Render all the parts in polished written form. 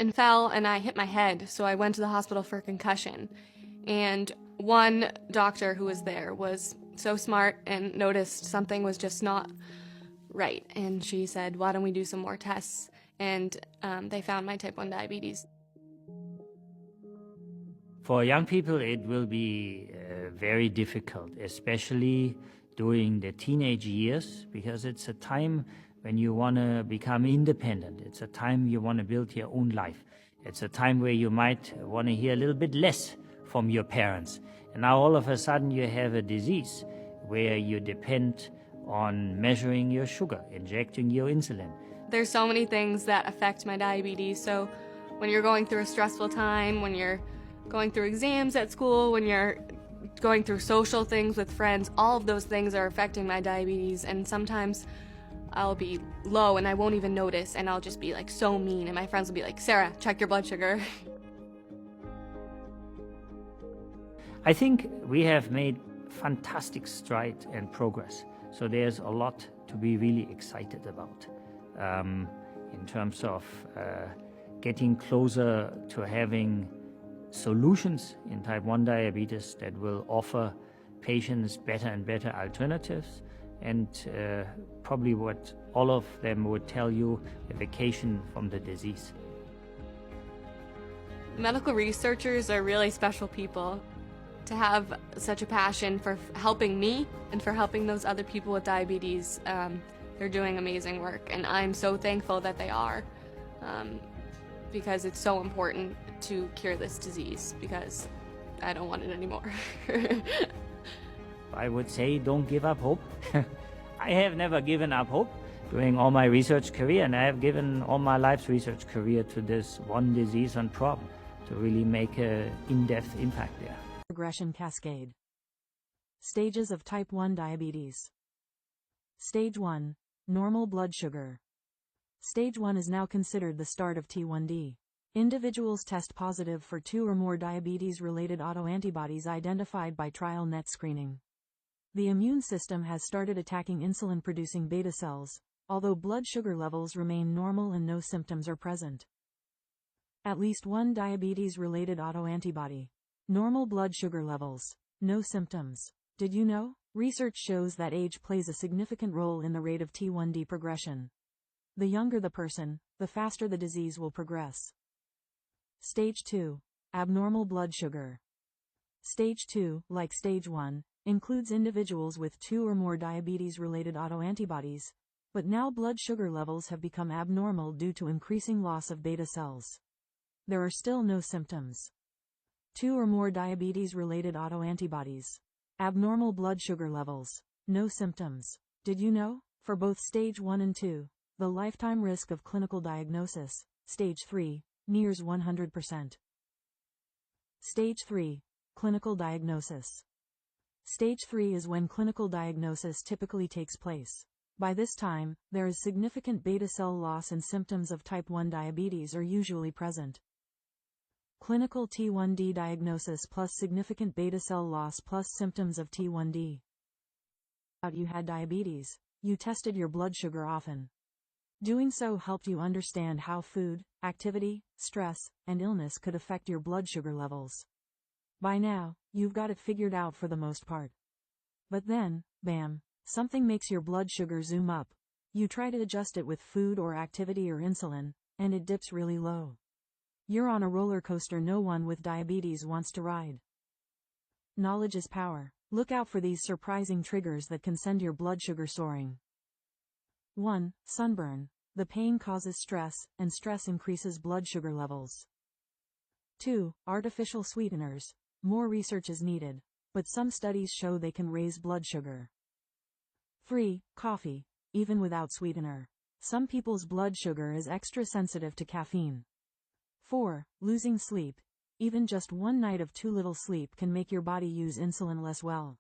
and fell and I hit my head, so I went to the hospital for a concussion. And one doctor who was there was so smart and noticed something was just not right. And she said, why don't we do some more tests? And they found my type 1 diabetes. For young people, it will be very difficult, especially during the teenage years, because it's a time when you want to become independent. It's a time you want to build your own life. It's a time where you might want to hear a little bit less from your parents. And now all of a sudden you have a disease where you depend on measuring your sugar, injecting your insulin. There's so many things that affect my diabetes. So when you're going through a stressful time, when you're going through exams at school, when you're going through social things with friends, all of those things are affecting my diabetes. And sometimes I'll be low and I won't even notice, and I'll just be like so mean, and my friends will be like, Sarah, check your blood sugar. I think we have made fantastic stride and progress. So there's a lot to be really excited about in terms of getting closer to having solutions in type 1 diabetes that will offer patients better and better alternatives, and probably what all of them would tell you, a vacation from the disease. Medical researchers are really special people. To have such a passion for helping me and for helping those other people with diabetes, they're doing amazing work, and I'm so thankful that they are, because it's so important to cure this disease, because I don't want it anymore. I would say don't give up hope. I have never given up hope during all my research career, and I have given all my life's research career to this one disease and problem to really make an in-depth impact there. Progression cascade. Stages of type 1 diabetes. Stage 1. Normal blood sugar. Stage 1 is now considered the start of T1D. Individuals test positive for 2 or more diabetes-related autoantibodies identified by trial net screening. The immune system has started attacking insulin-producing beta cells, although blood sugar levels remain normal and no symptoms are present. At least one diabetes-related autoantibody. Normal blood sugar levels. No symptoms. Did you know? Research shows that age plays a significant role in the rate of T1D progression. The younger the person, the faster the disease will progress. Stage 2. Abnormal blood sugar. Stage 2, like Stage 1, includes individuals with 2 or more diabetes-related autoantibodies, but now blood sugar levels have become abnormal due to increasing loss of beta cells. There are still no symptoms. 2 or more diabetes-related autoantibodies. Abnormal blood sugar levels. No symptoms. Did you know? For both Stage 1 and 2, the lifetime risk of clinical diagnosis, Stage 3, nears 100%. Stage 3. Clinical diagnosis. Stage 3 is when clinical diagnosis typically takes place. By this time, there is significant beta cell loss and symptoms of type 1 diabetes are usually present. Clinical T1D diagnosis plus significant beta cell loss plus symptoms of T1D. You had diabetes. You tested your blood sugar often. Doing so helped you understand how food, activity, stress, and illness could affect your blood sugar levels. By now, you've got it figured out for the most part. But then, bam, something makes your blood sugar zoom up. You try to adjust it with food or activity or insulin, and it dips really low. You're on a roller coaster no one with diabetes wants to ride. Knowledge is power. Look out for these surprising triggers that can send your blood sugar soaring. 1. Sunburn. The pain causes stress, and stress increases blood sugar levels. 2. Artificial sweeteners. More research is needed, but some studies show they can raise blood sugar. 3. Coffee. Even without sweetener, some people's blood sugar is extra sensitive to caffeine. 4. Losing sleep. Even just one night of too little sleep can make your body use insulin less well.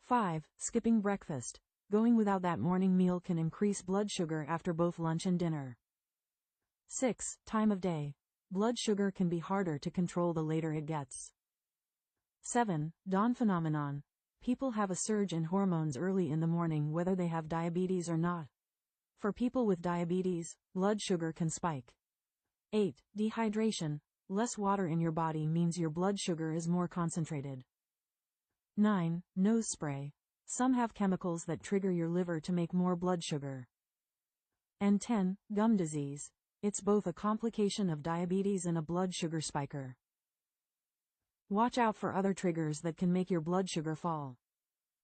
5. Skipping breakfast. Going without that morning meal can increase blood sugar after both lunch and dinner. 6. Time of day. Blood sugar can be harder to control the later it gets. 7. Dawn phenomenon. People have a surge in hormones early in the morning whether they have diabetes or not. For people with diabetes, blood sugar can spike. 8. Dehydration. Less water in your body means your blood sugar is more concentrated. 9. Nose spray. Some have chemicals that trigger your liver to make more blood sugar. And 10. Gum disease. It's both a complication of diabetes and a blood sugar spiker. Watch out for other triggers that can make your blood sugar fall.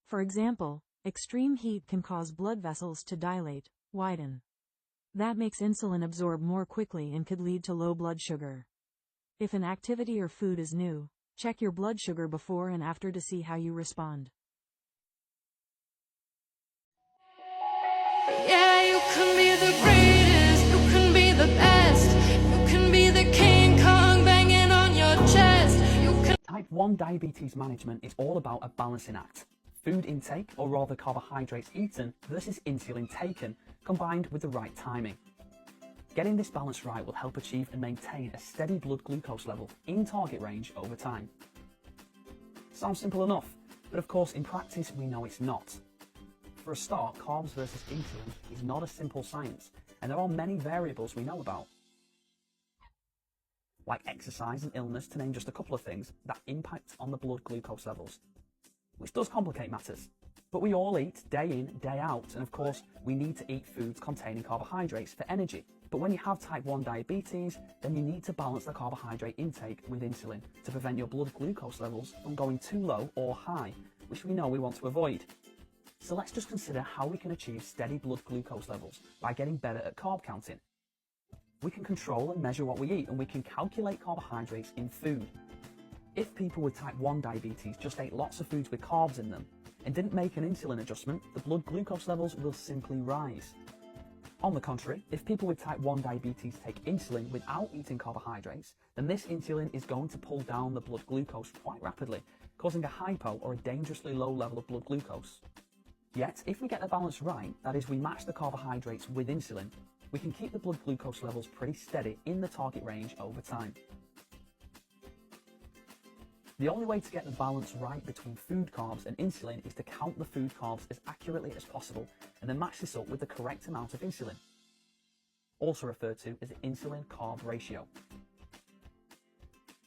For example, extreme heat can cause blood vessels to dilate, widen. That makes insulin absorb more quickly and could lead to low blood sugar. If an activity or food is new, check your blood sugar before and after to see how you respond. Yeah, you can be the greatest, you can be the best, you can be the King Kong banging on your chest, you can... Type 1 diabetes management is all about a balancing act. Food intake, or rather carbohydrates eaten, versus insulin taken, combined with the right timing. Getting this balance right will help achieve and maintain a steady blood glucose level in target range over time. Sounds simple enough, but of course in practice we know it's not. For a start, carbs versus insulin is not a simple science, and there are many variables we know about, like exercise and illness, to name just a couple of things, that impact on the blood glucose levels, which does complicate matters. But we all eat day in, day out, and of course we need to eat foods containing carbohydrates for energy. But when you have type 1 diabetes, then you need to balance the carbohydrate intake with insulin to prevent your blood glucose levels from going too low or high, which we know we want to avoid. So let's just consider how we can achieve steady blood glucose levels by getting better at carb counting. We can control and measure what we eat, and we can calculate carbohydrates in food. If people with type 1 diabetes just ate lots of foods with carbs in them and didn't make an insulin adjustment, the blood glucose levels will simply rise. On the contrary, if people with type 1 diabetes take insulin without eating carbohydrates, then this insulin is going to pull down the blood glucose quite rapidly, causing a hypo or a dangerously low level of blood glucose. Yet, if we get the balance right, that is, we match the carbohydrates with insulin, we can keep the blood glucose levels pretty steady in the target range over time. The only way to get the balance right between food carbs and insulin is to count the food carbs as accurately as possible and then match this up with the correct amount of insulin, also referred to as the insulin-carb ratio.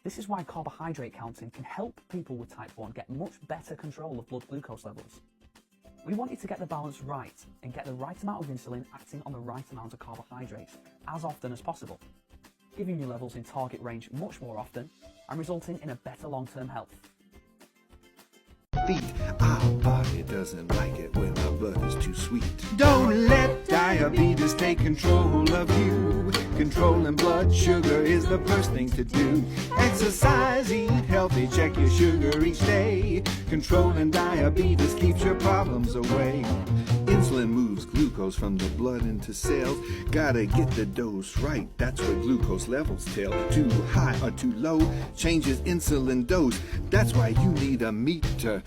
This is why carbohydrate counting can help people with type 1 get much better control of blood glucose levels. We want you to get the balance right and get the right amount of insulin acting on the right amount of carbohydrates as often as possible, giving you levels in target range much more often and resulting in a better long-term health. Our body doesn't like it when our blood is too sweet. Don't let diabetes take control of you. Controlling blood sugar is the first thing to do. Exercise, eat healthy, check your sugar each day. Controlling diabetes keeps your problems away. Insulin moves glucose from the blood into cells. Gotta get the dose right, that's what glucose levels tell. Too high or too low changes insulin dose. That's why you need a meter.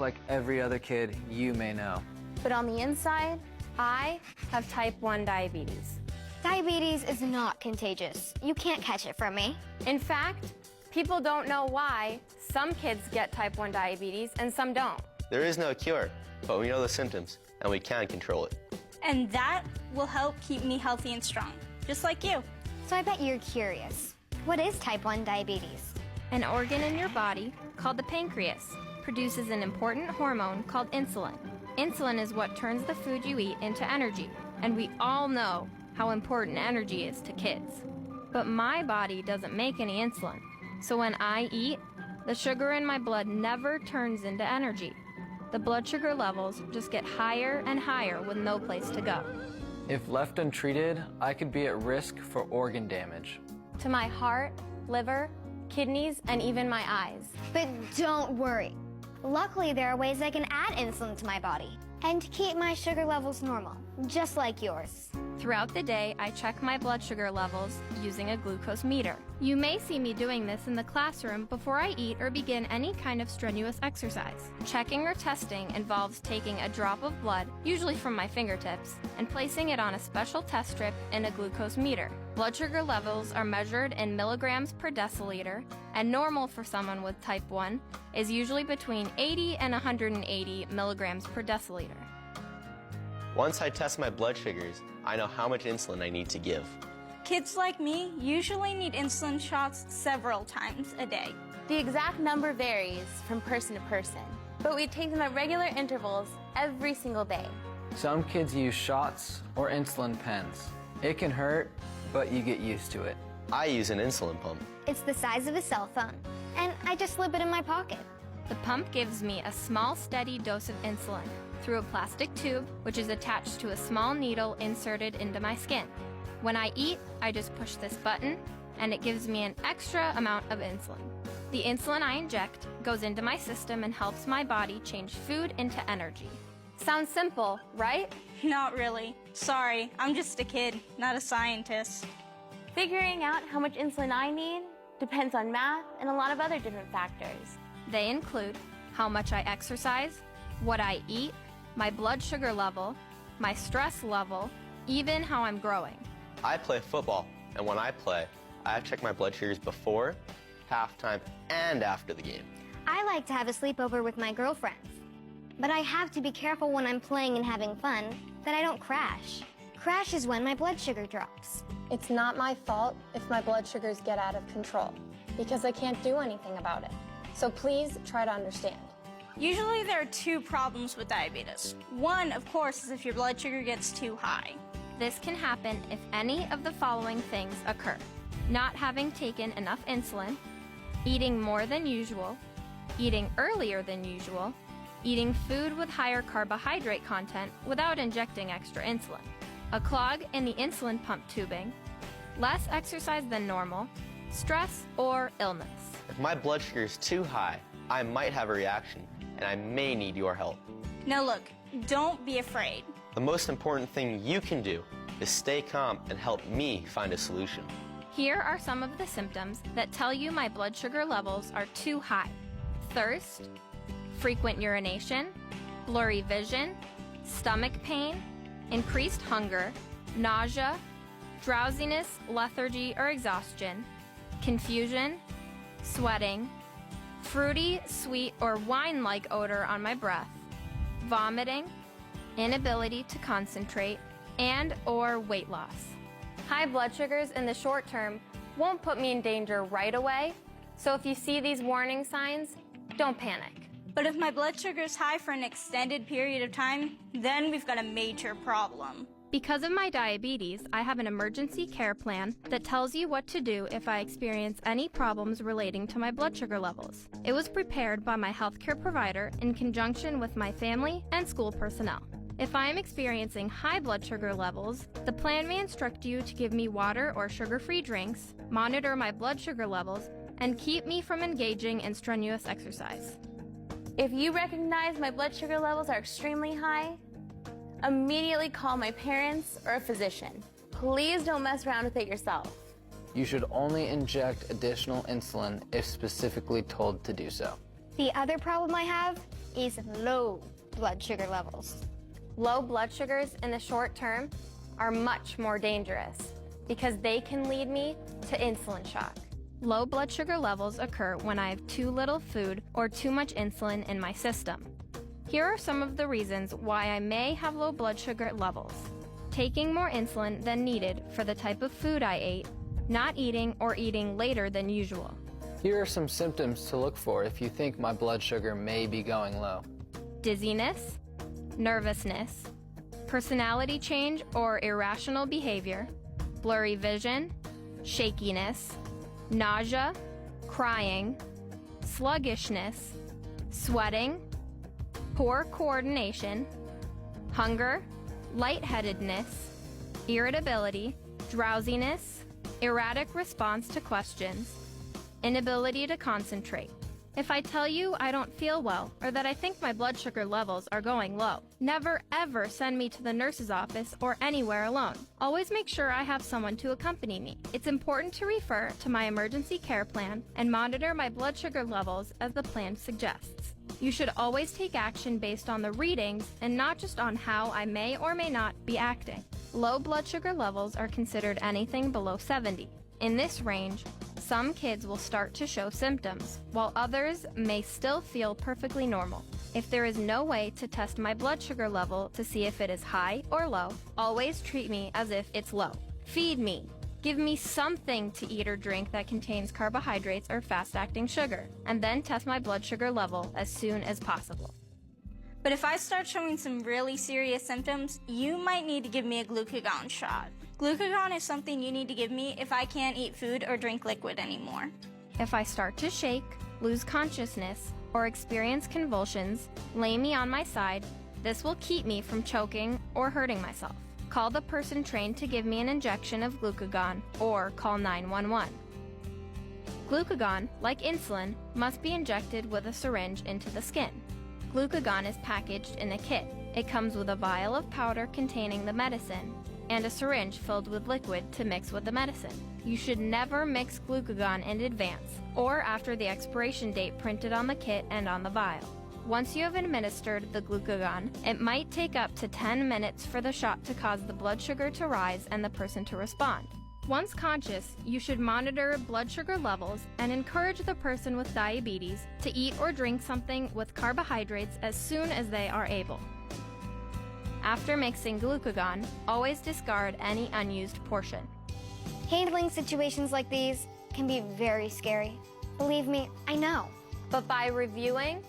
Like every other kid you may know. But on the inside, I have type 1 diabetes. Diabetes is not contagious. You can't catch it from me. In fact, people don't know why some kids get type 1 diabetes and some don't. There is no cure, but we know the symptoms and we can control it. And that will help keep me healthy and strong, just like you. So I bet you're curious. What is type 1 diabetes? An organ in your body called the pancreas produces an important hormone called insulin. Insulin is what turns the food you eat into energy, and we all know how important energy is to kids. But my body doesn't make any insulin, so when I eat, the sugar in my blood never turns into energy. The blood sugar levels just get higher and higher with no place to go. If left untreated, I could be at risk for organ damage. to my heart, liver, kidneys, and even my eyes. But don't worry. Luckily, there are ways I can add insulin to my body and keep my sugar levels normal, just like yours. Throughout the day, I check my blood sugar levels using a glucose meter. You may see me doing this in the classroom before I eat or begin any kind of strenuous exercise. Checking or testing involves taking a drop of blood, usually from my fingertips, and placing it on a special test strip in a glucose meter. Blood sugar levels are measured in milligrams per deciliter, and normal for someone with type 1 is usually between 80 and 180 milligrams per deciliter. Once I test my blood sugars, I know how much insulin I need to give. Kids like me usually need insulin shots several times a day. The exact number varies from person to person, but we take them at regular intervals every single day. Some kids use shots or insulin pens. It can hurt, but you get used to it. I use an insulin pump. It's the size of a cell phone, and I just slip it in my pocket. The pump gives me a small, steady dose of insulin through a plastic tube, which is attached to a small needle inserted into my skin. When I eat, I just push this button, and it gives me an extra amount of insulin. The insulin I inject goes into my system and helps my body change food into energy. Sounds simple, right? Not really. Sorry, I'm just a kid, not a scientist. Figuring out how much insulin I need depends on math and a lot of other different factors. They include how much I exercise, what I eat, my blood sugar level, my stress level, even how I'm growing. I play football, and when I play, I check my blood sugars before, halftime, and after the game. I like to have a sleepover with my girlfriends, but I have to be careful when I'm playing and having fun that I don't crash. Crash is when my blood sugar drops. It's not my fault if my blood sugars get out of control, because I can't do anything about it. So please try to understand. Usually there are two problems with diabetes. One, of course, is if your blood sugar gets too high. This can happen if any of the following things occur: not having taken enough insulin, eating more than usual, eating earlier than usual, eating food with higher carbohydrate content without injecting extra insulin, a clog in the insulin pump tubing, less exercise than normal, stress, or illness. If my blood sugar is too high, I might have a reaction, and I may need your help. Now look, don't be afraid. The most important thing you can do is stay calm and help me find a solution. Here are some of the symptoms that tell you my blood sugar levels are too high: thirst, frequent urination, blurry vision, stomach pain, increased hunger, nausea, drowsiness, lethargy, or exhaustion, confusion, sweating, fruity, sweet, or wine-like odor on my breath, vomiting, inability to concentrate, and/or weight loss. High blood sugars in the short term won't put me in danger right away, so if you see these warning signs, don't panic. But if my blood sugar is high for an extended period of time, then we've got a major problem. Because of my diabetes, I have an emergency care plan that tells you what to do if I experience any problems relating to my blood sugar levels. It was prepared by my healthcare provider in conjunction with my family and school personnel. If I am experiencing high blood sugar levels, the plan may instruct you to give me water or sugar-free drinks, monitor my blood sugar levels, and keep me from engaging in strenuous exercise. If you recognize my blood sugar levels are extremely high, immediately call my parents or a physician. Please don't mess around with it yourself. You should only inject additional insulin if specifically told to do so. The other problem I have is low blood sugar levels. Low blood sugars in the short term are much more dangerous because they can lead me to insulin shock. Low blood sugar levels occur when I have too little food or too much insulin in my system. Here are some of the reasons why I may have low blood sugar levels: taking more insulin than needed for the type of food I ate, not eating or eating later than usual. Here are some symptoms to look for if you think my blood sugar may be going low: dizziness, nervousness, personality change or irrational behavior, blurry vision, shakiness, nausea, crying, sluggishness, sweating, poor coordination, hunger, lightheadedness, irritability, drowsiness, erratic response to questions, inability to concentrate. If I tell you I don't feel well or that I think my blood sugar levels are going low, never ever send me to the nurse's office or anywhere alone. Always make sure I have someone to accompany me. It's important to refer to my emergency care plan and monitor my blood sugar levels as the plan suggests. You should always take action based on the readings and not just on how I may or may not be acting. Low blood sugar levels are considered anything below 70. In this range, some kids will start to show symptoms, while others may still feel perfectly normal. If there is no way to test my blood sugar level to see if it is high or low, always treat me as if it's low. Feed me. Give me something to eat or drink that contains carbohydrates or fast-acting sugar, and then test my blood sugar level as soon as possible. But if I start showing some really serious symptoms, you might need to give me a glucagon shot. Glucagon is something you need to give me if I can't eat food or drink liquid anymore. If I start to shake, lose consciousness, or experience convulsions, lay me on my side. This will keep me from choking or hurting myself. Call the person trained to give me an injection of glucagon or call 911. Glucagon, like insulin, must be injected with a syringe into the skin. Glucagon is packaged in a kit. It comes with a vial of powder containing the medicine and a syringe filled with liquid to mix with the medicine. You should never mix glucagon in advance or after the expiration date printed on the kit and on the vial. Once you have administered the glucagon, it might take up to 10 minutes for the shot to cause the blood sugar to rise and the person to respond. Once conscious, you should monitor blood sugar levels and encourage the person with diabetes to eat or drink something with carbohydrates as soon as they are able. After mixing glucagon, always discard any unused portion. Handling situations like these can be very scary. Believe me, I know. But by reviewing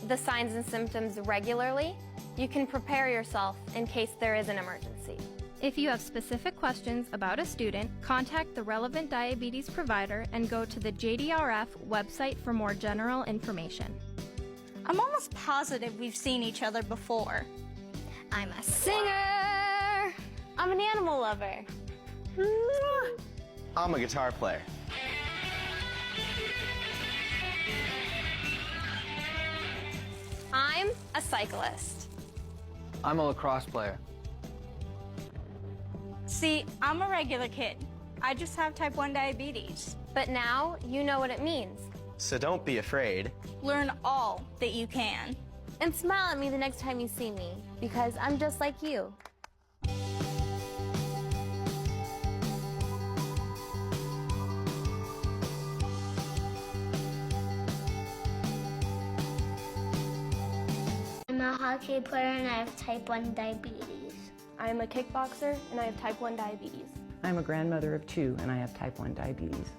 the signs and symptoms regularly, you can prepare yourself in case there is an emergency. If you have specific questions about a student, contact the relevant diabetes provider and go to the JDRF website for more general information. I'm almost positive we've seen each other before. I'm a singer. I'm an animal lover. I'm a guitar player. I'm a cyclist. I'm a lacrosse player. See, I'm a regular kid. I just have type 1 diabetes. But now you know what it means. So don't be afraid. Learn all that you can. And smile at me the next time you see me, because I'm just like you. I'm a hockey player and I have type 1 diabetes. I'm a kickboxer and I have type 1 diabetes. I'm a grandmother of 2 and I have type 1 diabetes.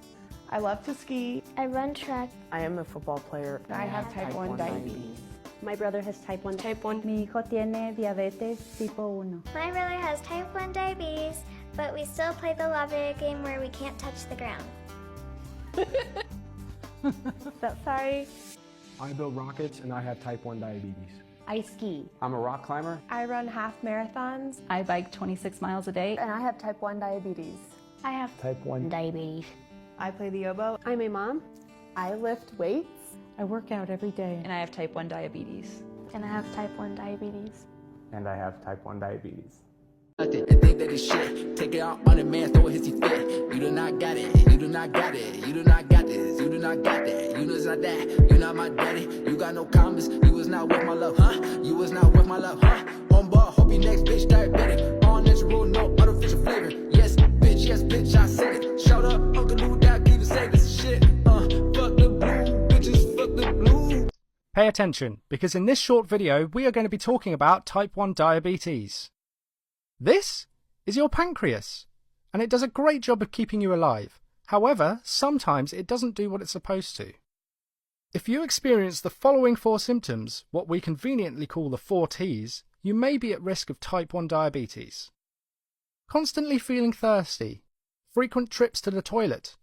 I love to ski. I run track. I am a football player. I have type 1 diabetes. My brother has type 1. Type 1. Mi hijo tiene diabetes tipo 1. My brother has type 1 diabetes, but we still play the lava game where we can't touch the ground. Sorry. I build rockets and I have type 1 diabetes. I ski. I'm a rock climber. I run half marathons. I bike 26 miles a day. And I have type 1 diabetes. I have type 1 diabetes. I play the oboe. I'm a mom. I lift weights. I work out every day. And I have type 1 diabetes. And I have type 1 diabetes. And I have type 1 diabetes. And think that it's shit. Take it out on the man, throw a hissy fit. You do not got it. You do not got it. You do not got this. You do not got that. You know it's not that. You're not my daddy. You got no comments. You was not worth my love, huh? You was not worth my love, huh? Homeboy, hope you next bitch diabetic. All natural, no artificial flavor. Yes, bitch, I said it. Shout out, Uncle Lou, that even say this shit. Fuck the blue, bitches, fuck the blue. Pay attention, because in this short video, we are going to be talking about type 1 diabetes. This is your pancreas, and it does a great job of keeping you alive. However, sometimes it doesn't do what it's supposed to. If you experience the following 4 symptoms, what we conveniently call the 4 T's, you may be at risk of type 1 diabetes. Constantly feeling thirsty, frequent trips to the toilet,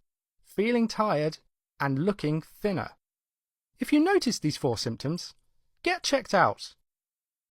feeling tired, and looking thinner. If you notice these 4 symptoms, get checked out